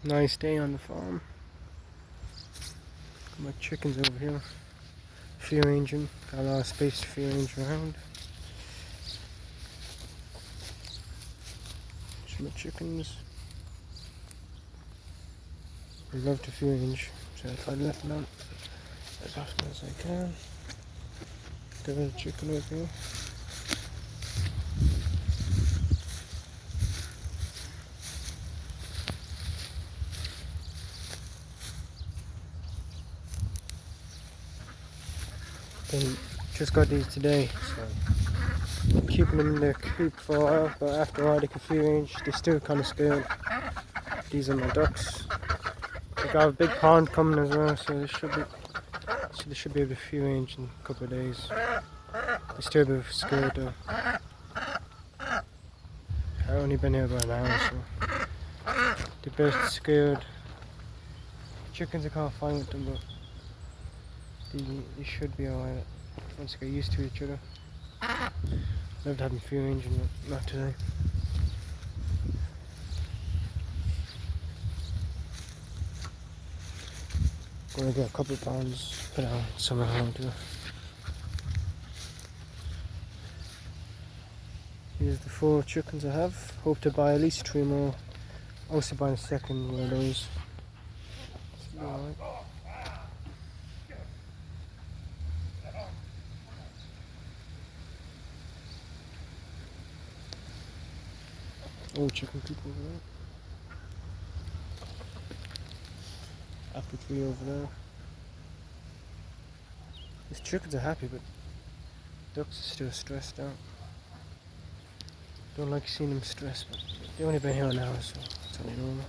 Nice day on the farm. Got my chickens over here. Free ranging. Got a lot of space to free range around. There's my chickens. I love to free range, so I try to let them out as often as I can. There's a chicken over here. Then just got these today, so I'm keeping them in their coop for a while, but after a while they can free range. They're still kind of scared. These are my ducks. I got a big pond coming as well, so they should be able to free range in a couple of days. They're still a bit scared though. I've only been here about an hour, so they're both scared. Chickens I can't find with them, but they should be alright once they get used to each other. Love to have them free range, but not today. Gonna get a couple of pounds, put out some around too. Here's the 4 chickens I have. Hope to buy at least 3 more. Also buy a second one of those. Should be alright. Oh, chicken coop over there. Apple tree over there. These chickens are happy, but ducks are still stressed out. Don't like seeing them stressed, but they've only been here an hour, so it's only normal.